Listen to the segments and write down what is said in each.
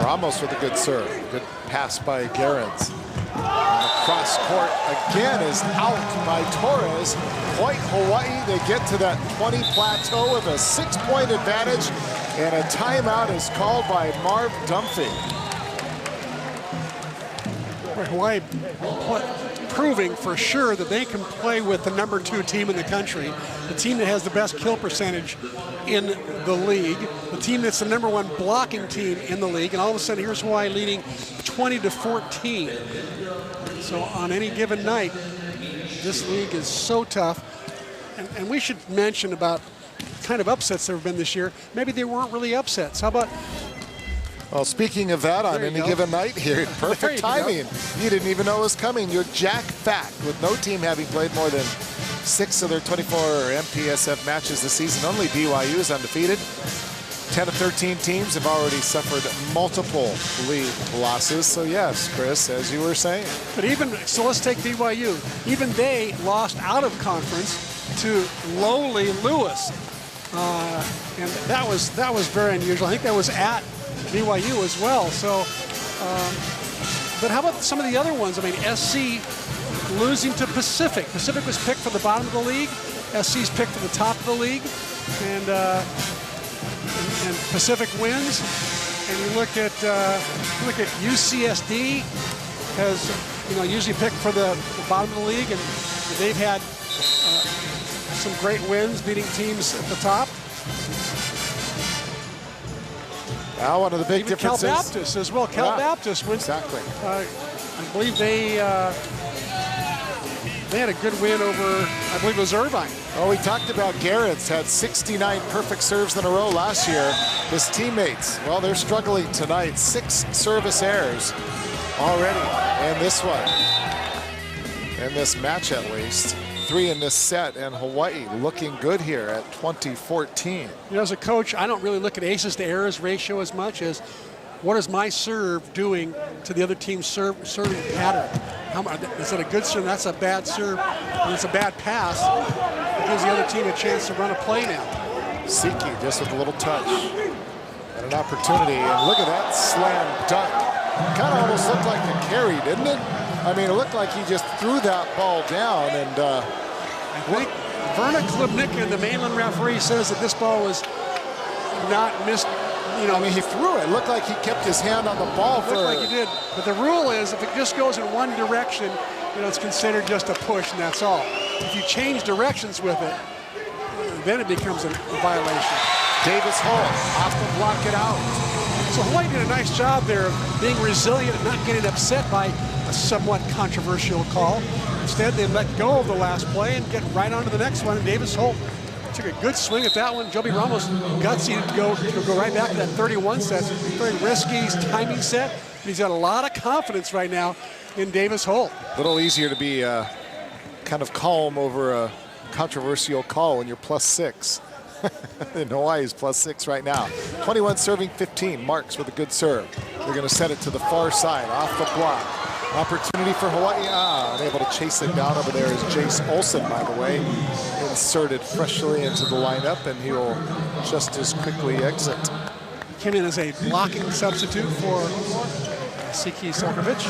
Ramos with a good serve. Good pass by Gerrans. Cross court again is out by Torres. Point Hawaii, they get to that 20 plateau with a 6-point advantage, and a timeout is called by Marv Dunphy. Hawaii proving for sure that they can play with the #2 team in the country, the team that has the best kill percentage in the league, the team that's the #1 blocking team in the league, and all of a sudden here's Hawaii leading 20-14. So on any given night, this league is so tough. And we should mention about kind of upsets there have been this year. Maybe they weren't really upsets. How about? Well, speaking of that, on any given night here, perfect timing. You didn't even know it was coming. Your Jack Fact, with no team having played more than 6 of their 24 MPSF matches this season. Only BYU is undefeated. 10 of 13 teams have already suffered multiple league losses. So yes, Chris, as you were saying. But so let's take BYU. Even they lost out of conference to lowly Lewis. And that was very unusual. I think that was at BYU as well. So, but how about some of the other ones? I mean, SC losing to Pacific. Pacific was picked for the bottom of the league. SC's picked for the top of the league. And Pacific wins. And you look at UCSD has usually picked for the bottom of the league, and they've had some great wins beating teams at the top. Now one of the big differences. Cal Baptist as well. Cal Baptist wins. Exactly. I believe they had a good win over, I believe it was Irvine. Oh, we talked about Garrett's had 69 perfect serves in a row last year. His teammates, well, they're struggling tonight. 6 service errors already in this one. In this match, at least. 3 in this set, and Hawaii looking good here at 20-14. As a coach, I don't really look at aces to errors ratio as much as what is my serve doing to the other team's serving pattern. Is that a good serve? That's a bad serve. And it's a bad pass. It gives the other team a chance to run a play now. Siki just with a little touch and an opportunity, and look at that slam dunk. Kind of almost looked like a carry, didn't it? I mean, it looked like he just threw that ball down, and I think Verna Klubnicka, the mainland referee, says that this ball was not missed. I mean, he threw it. It looked like he kept his hand on the ball. It looked like he did. But the rule is, if it just goes in one direction, it's considered just a push, and that's all. If you change directions with it, then it becomes a violation. Davis Holt off the block it out. So Hawaii did a nice job there of being resilient and not getting upset by a somewhat controversial call. Instead, they let go of the last play and get right on to the next one. And Davis Holt took a good swing at that one. Joby Ramos gutsy to go right back to that 31 set. Very risky timing set. But he's got a lot of confidence right now in Davis Holt. A little easier to be kind of calm over a controversial call when you're +6. And Hawaii's +6 right now. 21 serving 15. Marks with a good serve. They're going to set it to the far side off the block. Opportunity for Hawaii. Unable to chase it down over there is Jace Olsen, by the way. Inserted freshly into the lineup, and he will just as quickly exit. Came in as a blocking substitute for Siki Sarkovic.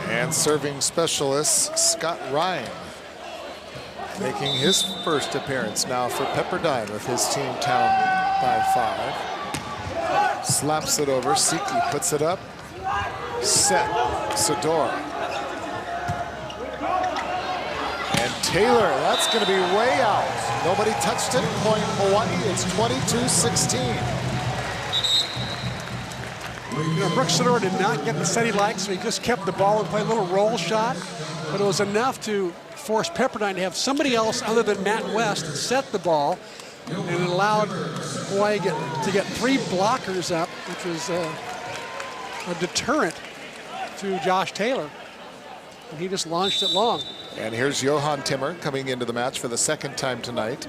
And serving specialist Scott Ryan, making his first appearance now for Pepperdine with his team down by 5. Slaps it over. Siki puts it up. Set. Sador. And Taylor. That's going to be way out. Nobody touched it. Point Hawaii. It's 22-16. Brooks Sador did not get the set he liked, so he just kept the ball and played a little roll shot. But it was enough to force Pepperdine to have somebody else other than Matt West set the ball. And it allowed Hawaii to get 3 blockers up, which was a deterrent to Josh Taylor. And he just launched it long. And here's Johan Timmer coming into the match for the 2nd time tonight.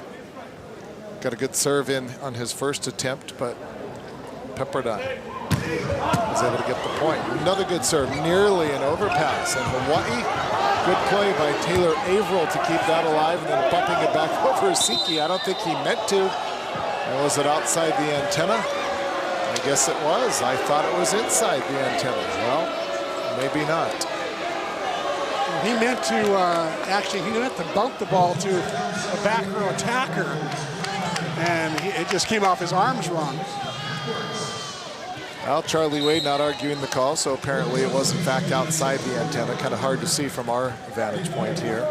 Got a good serve in on his first attempt, but Pepperdine was able to get the point. Another good serve, nearly an overpass. And Hawaii, good play by Taylor Averill to keep that alive, and then bumping it back over Siki. I don't think he meant to. And was it outside the antenna? I guess it was. I thought it was inside the antenna. Well, maybe not. He meant to he meant to bump the ball to a back row attacker, and it just came off his arms wrong. Well, Charlie Wade not arguing the call, so apparently it was in fact outside the antenna. Kind of hard to see from our vantage point here.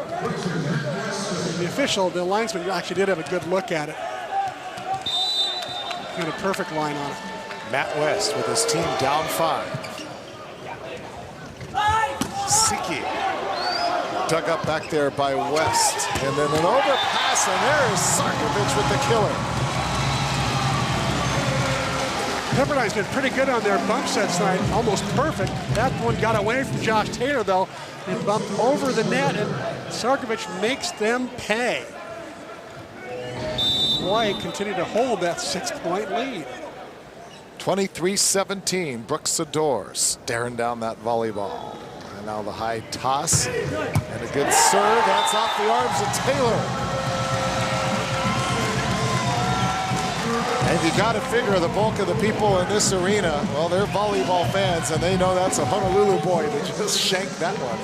The official, the linesman, actually did have a good look at it. Got a perfect line on it. Matt West with his team down 5. Siki dug up back there by West. And then an overpass, and there is Sarkovic with the killer. Pepperdine's been pretty good on their bump sets tonight, almost perfect. That one got away from Josh Taylor, though, and bumped over the net, and Sarkovic makes them pay. Hawaii continue to hold that 6-point lead. 23-17, Brooks Sador staring down that volleyball. And now the high toss and a good serve. That's off the arms of Taylor. And you got to figure the bulk of the people in this arena, well, they're volleyball fans, and they know that's a Honolulu boy that just shanked that one.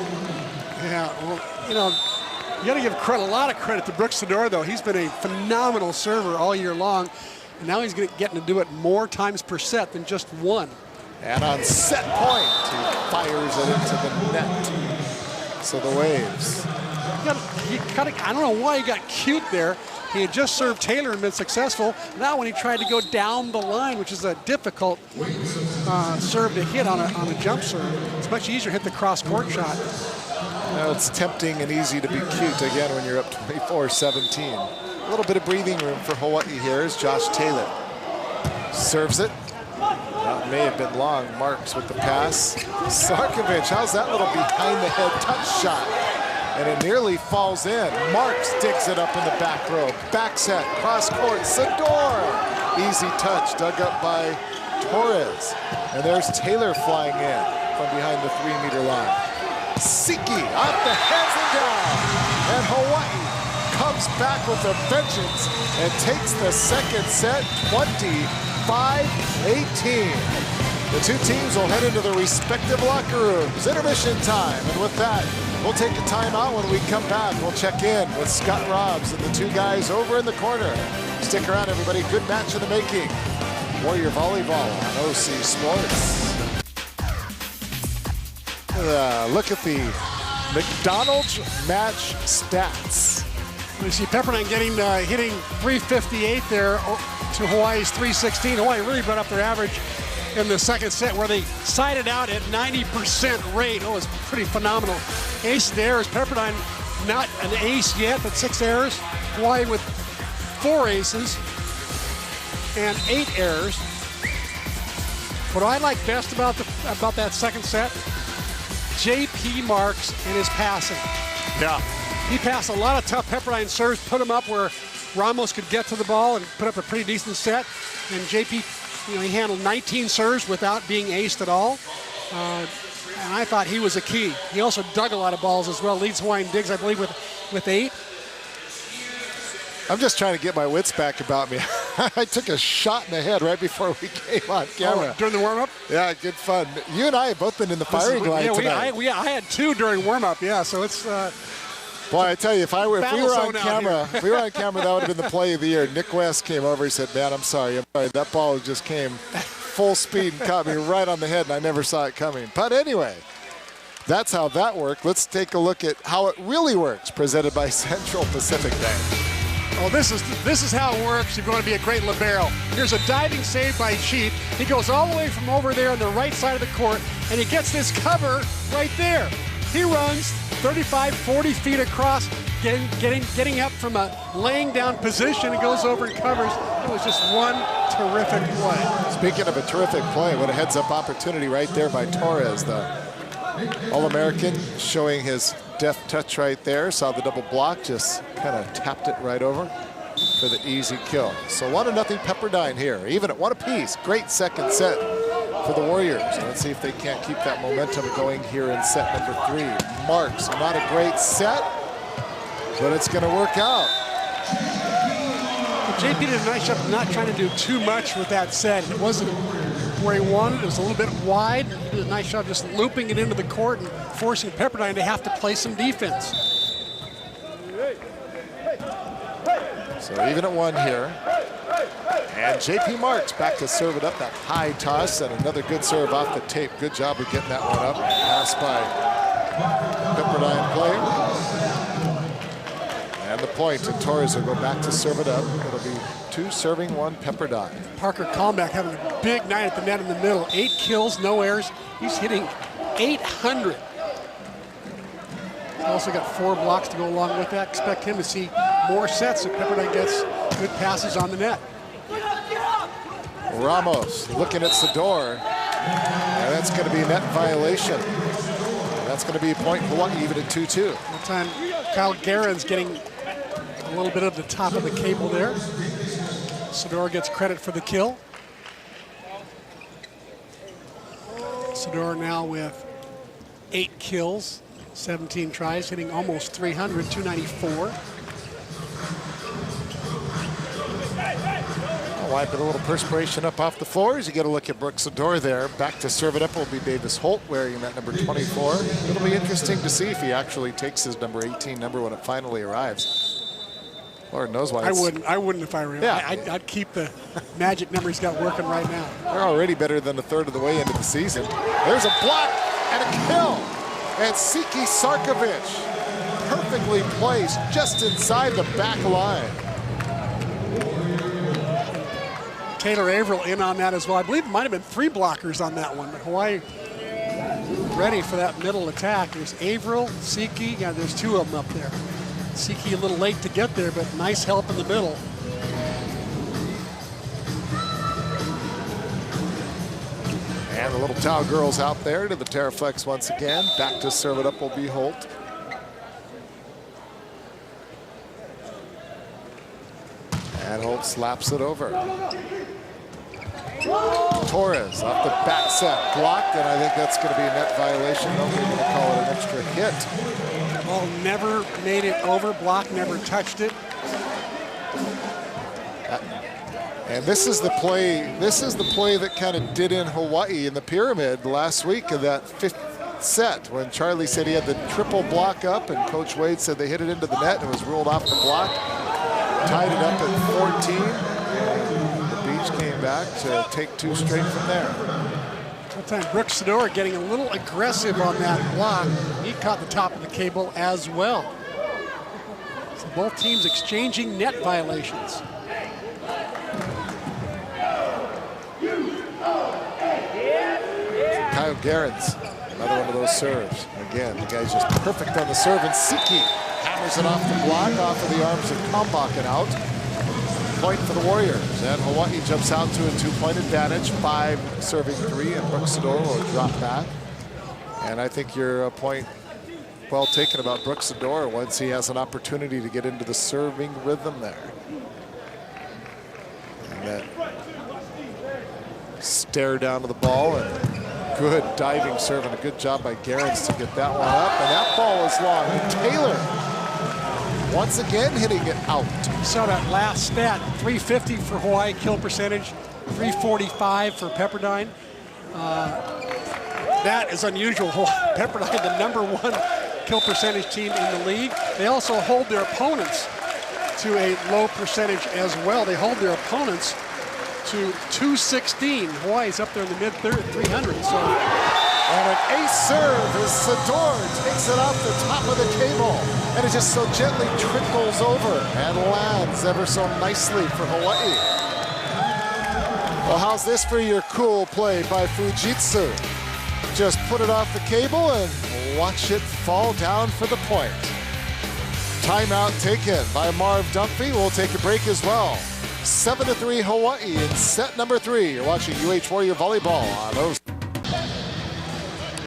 Yeah, well, you know, you got to give a lot of credit to Brooks Sador, though. He's been a phenomenal server all year long, and now he's getting to do it more times per set than just one. And on set point, he fires it into the net. So the Waves. I don't know why he got cute there. He had just served Taylor and been successful. Now when he tried to go down the line, which is a difficult serve to hit on a jump serve, it's much easier to hit the cross-court shot. Well, it's tempting and easy to be cute again when you're up 24-17. A little bit of breathing room for Hawaii here as Josh Taylor serves it. That may have been long. Marks with the pass. Sarkovic, how's that little behind-the-head touch shot? And it nearly falls in. Marks digs it up in the back row. Back set, cross-court, Sador. Easy touch, dug up by Torres. And there's Taylor flying in from behind the 3-meter line. Siki off the heads and down. And Hawaii comes back with a vengeance and takes the second set 25-18. The two teams will head into their respective locker rooms. Intermission time. And with that, we'll take a timeout. When we come back, we'll check in with Scott Robbs and the two guys over in the corner. Stick around, everybody. Good match in the making. Warrior Volleyball on OC Sports. Look at the McDonald's match stats. We see Pepperdine hitting 358 there to Hawaii's 316. Hawaii really brought up their average in the second set, where they sided out at 90% rate. Oh, it was pretty phenomenal. Ace there is Pepperdine, not an ace yet, but 6 errors. Hawaii with 4 aces and 8 errors. What I like best about that second set, J.P. Marks and his passing. Yeah. He passed a lot of tough Pepperdine serves, put them up where Ramos could get to the ball and put up a pretty decent set. And J.P., he handled 19 serves without being aced at all. And I thought he was a key. He also dug a lot of balls as well. Leads Hawaii in digs, I believe, with 8. I'm just trying to get my wits back about me. I took a shot in the head right before we came on camera. Oh, during the warm-up? Yeah, good fun. You and I have both been in the firing line tonight. I had 2 during warm-up, yeah, so it's... Boy, I tell you, if we were on camera, that would have been the play of the year. Nick West came over. He said, "Man, I'm sorry. That ball just came full speed and caught me right on the head, and I never saw it coming." But anyway, that's how that worked. Let's take a look at how it really works. Presented by Central Pacific Bank. Oh, this is how it works. You're going to be a great libero. Here's a diving save by Cheap. He goes all the way from over there on the right side of the court, and he gets this cover right there. He runs 35, 40 feet across, getting up from a laying down position and goes over and covers. It was just one terrific play. Speaking of a terrific play, what a heads-up opportunity right there by Torres, the All-American, showing his deft touch right there. Saw the double block, just kind of tapped it right over for the easy kill. So 1-0 Pepperdine here, even at 1 apiece. Great second set for the Warriors. Let's see if they can't keep that momentum going here in set number 3. Marks, not a great set, but it's going to work out. JP did a nice job of not trying to do too much with that set. It wasn't where he wanted. It was a little bit wide. He did a nice job just looping it into the court and forcing Pepperdine to have to play some defense. So even at 1 here. And JP Marks back to serve it up. That high toss and another good serve off the tape. Good job of getting that one up. Pass by Pepperdine player. And the point, and Torres will go back to serve it up. It'll be 2 serving, 1 Pepperdine. Parker Kalmbach having a big night at the net in the middle. 8 kills, no errors. He's hitting 800. He's also got 4 blocks to go along with that. Expect him to see more sets if Pepperdine gets good passes on the net. Ramos looking at Sador. And that's going to be a net violation. And that's going to be a point Hawaii, even at 2-2. One time, Kyle Guerin's getting a little bit of the top of the cable there. Sador gets credit for the kill. Sador now with 8 kills, 17 tries, hitting almost 300, 294. Wiping a little perspiration up off the floor as you get a look at Brooks Sador there. Back to serve it up will be Davis Holt wearing that number 24. It'll be interesting to see if he actually takes his number 18 number when it finally arrives. Lord knows why. I wouldn't if I were him. Yeah. I'd keep the magic number he's got working right now. They're already better than a third of the way into the season. There's a block and a kill. And Siki Sarkovic perfectly placed just inside the back line. Taylor Averill in on that as well. I believe it might have been 3 blockers on that one, but Hawaii ready for that middle attack. There's Averill, Siki, yeah, there's 2 of them up there. Siki a little late to get there, but nice help in the middle. And the little Tau girls out there to the Terraflex once again. Back to serve it up will be Holt. And Holt slaps it over. Torres off the back set, blocked, and I think that's going to be a net violation. No, we're going to call it an extra hit. Ball never made it over, block never touched it. And this is the play. This is the play that kind of did in Hawaii in the pyramid last week of that 5th set when Charlie said he had the triple block up, and Coach Wade said they hit it into the net and it was ruled off the block. Tied it up at 14. And the Beach came back to take 2 straight from there. That time Brooks Sador getting a little aggressive on that block. He caught the top of the cable as well. So both teams exchanging net violations. Kyle Guerin's another one of those serves. Again, the guy's just perfect on the serve, and Siki hammers it off the block, off of the arms of Kalmbach and out. Point for the Warriors, and Hawaii jumps out to a 2-point advantage, 5 serving 3, and Brooks Sador will drop back. And I think your point well taken about Brooks Sador once he has an opportunity to get into the serving rhythm there. And that stare down to the ball, and good diving serve and a good job by Guerins to get that one up, and that ball is long. And Taylor once again hitting it out. You saw that last stat, 350 for Hawaii kill percentage, 345 for Pepperdine. That is unusual. Pepperdine, the #1 kill percentage team in the league. They also hold their opponents to a low percentage as well. They hold their opponents to 216. Hawaii's up there in the mid-300s. So. And an ace serve as Sador takes it off the top of the cable. And it just so gently trickles over and lands ever so nicely for Hawaii. Well, how's this for your cool play by Fujitsu? Just put it off the cable and watch it fall down for the point. Timeout taken by Marv Dunphy. We'll take a break as well. 7-3 Hawaii in set number 3. You're watching UH Warrior Volleyball on OC.